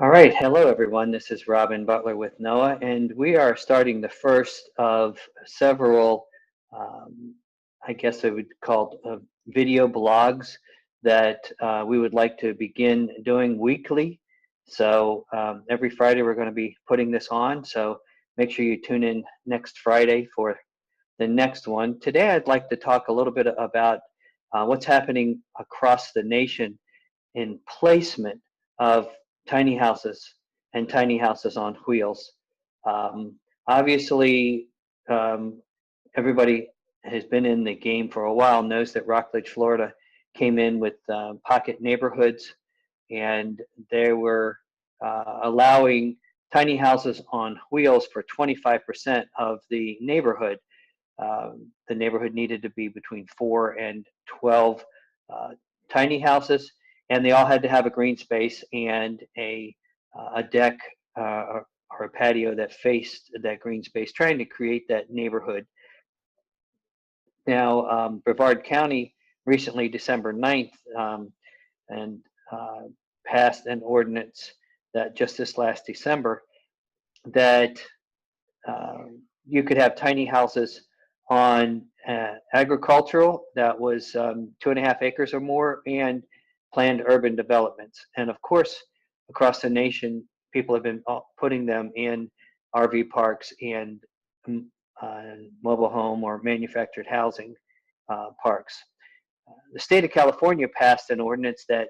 All right, hello everyone. This is Robin Butler with NOAA, and we are starting the first of several, um, I guess I would call video blogs that we would like to begin doing weekly. So every Friday we're going to be putting this on. So make sure you tune in next Friday for the next one. Today I'd like to talk a little bit about what's happening across the nation in placement of tiny houses and tiny houses on wheels. Obviously, um, everybody has been in the game for a while, knows that Rockledge, Florida came in with pocket neighborhoods, and they were allowing tiny houses on wheels for 25% of the neighborhood. The neighborhood needed to be between 4 and 12 uh, tiny houses, and they all had to have a green space and a deck or a patio that faced that green space, trying to create that neighborhood. Now, Brevard County recently, December 9th, and uh, passed an ordinance that just this last December that you could have tiny houses on agricultural that was 2.5 acres or more, and planned urban developments. And of course, across the nation, people have been putting them in RV parks and mm, mobile home or manufactured housing parks. The state of California passed an ordinance that,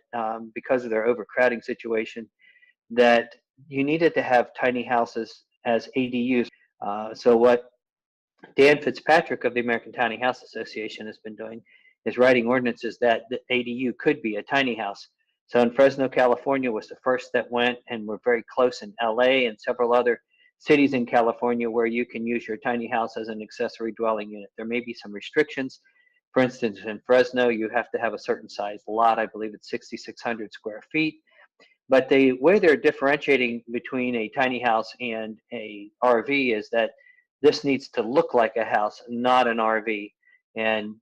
because of their overcrowding situation, that you needed to have tiny houses as ADUs. So what Dan Fitzpatrick of the American Tiny House Association has been doing is writing ordinances that the ADU could be a tiny house. So in Fresno, California was the first that went, and we're very close in LA and several other cities in California where you can use your tiny house as an accessory dwelling unit. There may be some restrictions. For instance, in Fresno, you have to have a certain size lot. I believe it's 6,600 square feet. But the way they're differentiating between a tiny house and a RV is that this needs to look like a house, not an RV. And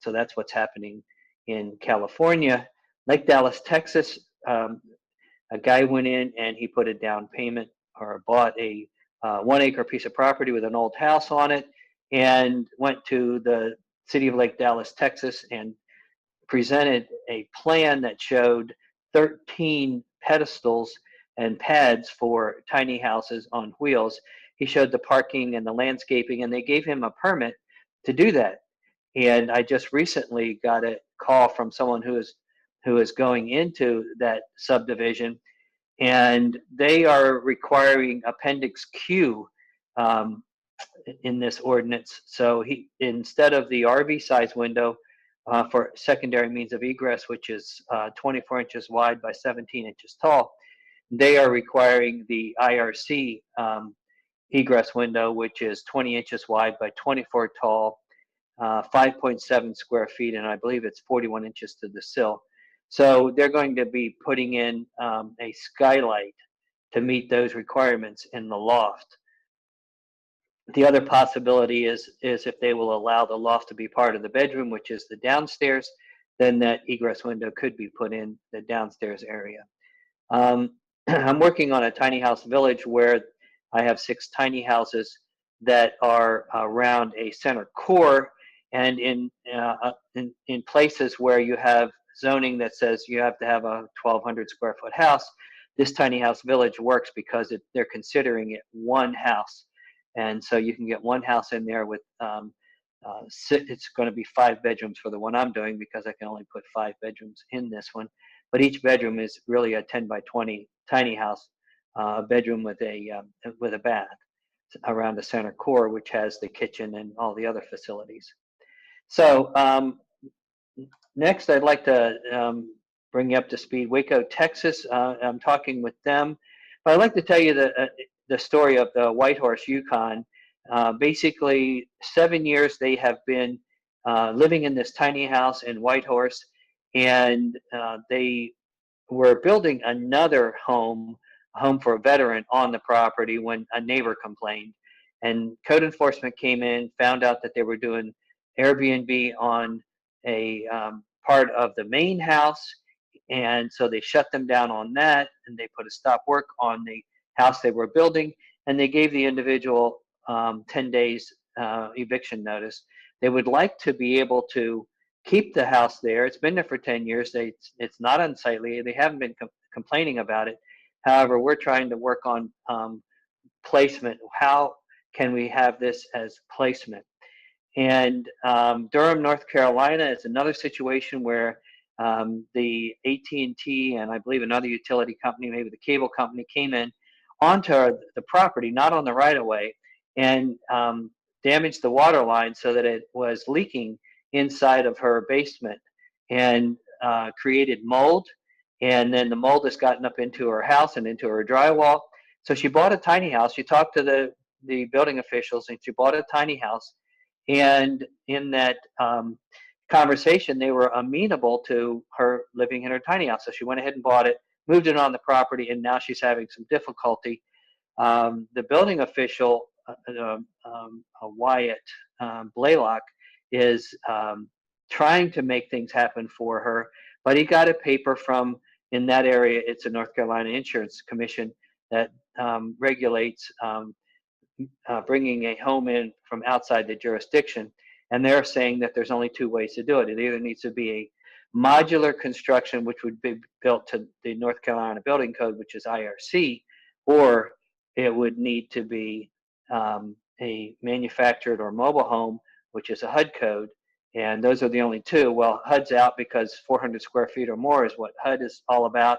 so that's what's happening in California. Lake Dallas, Texas, a guy went in and he put a down payment or bought a 1 acre piece of property with an old house on it, and went to the city of Lake Dallas, Texas, and presented a plan that showed 13 pedestals and pads for tiny houses on wheels. He showed the parking and the landscaping, and they gave him a permit to do that. And I just recently got a call from someone who is going into that subdivision, and they are requiring Appendix Q um, in this ordinance. So he, instead of the RV size window for secondary means of egress, which is 24 inches wide by 17 inches tall, they are requiring the IRC egress window, which is 20 inches wide by 24 tall, 5.7 square feet, and I believe it's 41 inches to the sill. So they're going to be putting in a skylight to meet those requirements in the loft. The other possibility is if they will allow the loft to be part of the bedroom, which is the downstairs, then that egress window could be put in the downstairs area. I'm working on a tiny house village where I have 6 tiny houses that are around a center core, and in places where you have zoning that says you have to have a 1,200 square foot house, this tiny house village works because they're considering it one house. And so you can get one house in there with it's going to be 5 bedrooms for the one I'm doing, because I can only put 5 bedrooms in this one. But each bedroom is really a 10 by 20 tiny house, a bedroom with a bath around the center core, which has the kitchen and all the other facilities. So next, I'd like to bring you up to speed. Waco, Texas. I'm talking with them, but I'd like to tell you the story of the Whitehorse Yukon. Basically, 7 years they have been living in this tiny house in Whitehorse, and they were building another home, a home for a veteran, on the property when a neighbor complained. And code enforcement came in, found out that they were doing Airbnb on a part of the main house, And so they shut them down on that, and they put a stop work on the house they were building, and they gave the individual 10 days eviction notice. They would like to be able to keep the house there. It's been there for 10 years. It's not unsightly. They haven't been complaining about it. However, we're trying to work on placement. How can we have this as placement? And Durham, North Carolina is another situation where the AT&T and I believe another utility company, maybe the cable company, came in onto the property, not on the right of way, and damaged the water line so that it was leaking inside of her basement and created mold. And then the mold has gotten up into her house and into her drywall. So she bought a tiny house. She talked to the building officials, and she bought a tiny house. And in that conversation, they were amenable to her living in her tiny house. So she went ahead and bought it, moved it on the property, and now she's having some difficulty. The building official, Wyatt Blaylock, is trying to make things happen for her, but he got a paper from, in that area, it's a North Carolina Insurance Commission that regulates bringing a home in from outside the jurisdiction. And they're saying that there's only two ways to do it. It either needs to be a modular construction, which would be built to the North Carolina Building Code, which is IRC, or it would need to be a manufactured or mobile home, which is a HUD code. And those are the only two. Well, HUD's out because 400 square feet or more is what HUD is all about.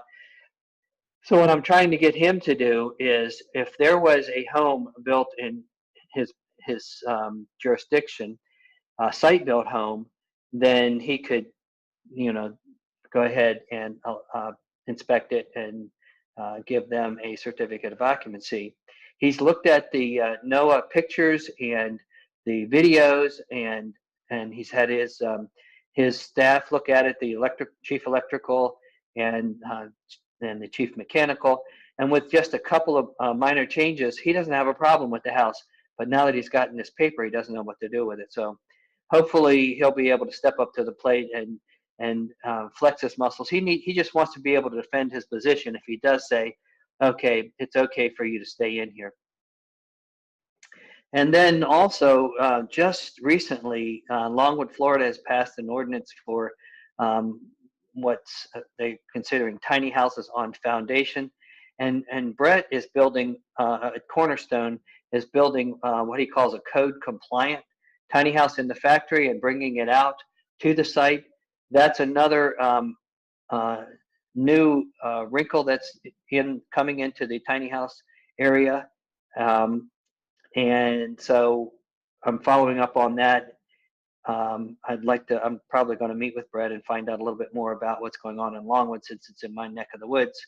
So what I'm trying to get him to do is, if there was a home built in his jurisdiction, a site-built home, then he could, go ahead and inspect it and give them a certificate of occupancy. He's looked at the NOAA pictures and the videos, and he's had his staff look at it, the chief electrical and the chief mechanical, and with just a couple of minor changes, he doesn't have a problem with the house. But now that he's gotten this paper, he doesn't know what to do with it. So hopefully he'll be able to step up to the plate and flex his muscles. He just wants to be able to defend his position if he does say, okay, it's okay for you to stay in here. And then also, just recently, Longwood, Florida has passed an ordinance for what's they're considering tiny houses on foundation. And Brett is building, at Cornerstone, is building what he calls a code compliant tiny house in the factory and bringing it out to the site. That's another new wrinkle that's coming into the tiny house area. And so I'm following up on that. I'm probably going to meet with Brett and find out a little bit more about what's going on in Longwood, since it's in my neck of the woods.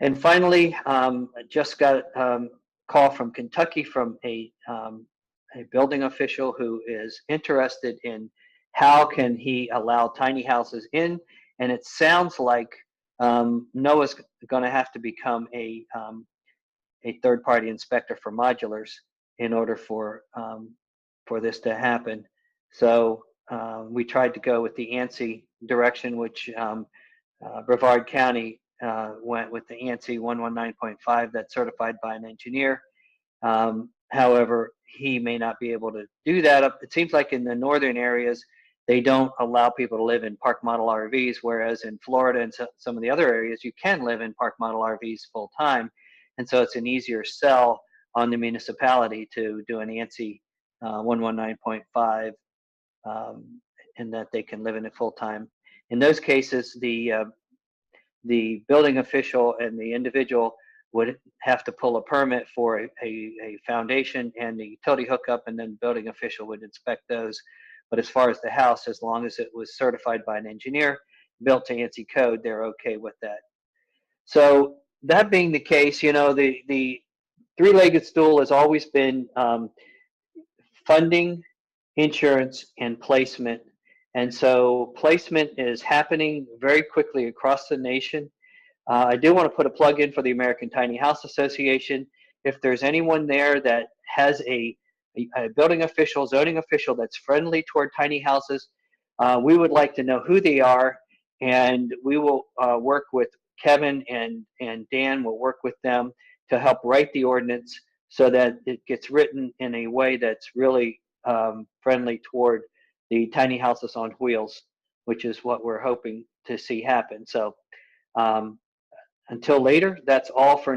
And finally, I just got a call from Kentucky from a building official who is interested in how can he allow tiny houses in. And it sounds like NOAA's going to have to become a third-party inspector for modulars in order for this to happen. So we tried to go with the ANSI direction, which Brevard County went with the ANSI 119.5 that's certified by an engineer. However, he may not be able to do that. It seems like in the northern areas, they don't allow people to live in park model RVs, whereas in Florida and some of the other areas, you can live in park model RVs full time. And so it's an easier sell on the municipality to do an ANSI 119.5 and that they can live in it full time. In those cases, the building official and the individual would have to pull a permit for a foundation and the utility hookup, and then the building official would inspect those. But as far as the house, as long as it was certified by an engineer, built to ANSI code, they're okay with that. So that being the case, the three-legged stool has always been funding, insurance, and placement. And so placement is happening very quickly across the nation. I do want to put a plug in for the American Tiny House Association. If there's anyone there that has a building official, zoning official that's friendly toward tiny houses, we would like to know who they are and we will work with Kevin and Dan will work with them to help write the ordinance so that it gets written in a way that's really friendly toward the tiny houses on wheels, which is what we're hoping to see happen. So until later, that's all for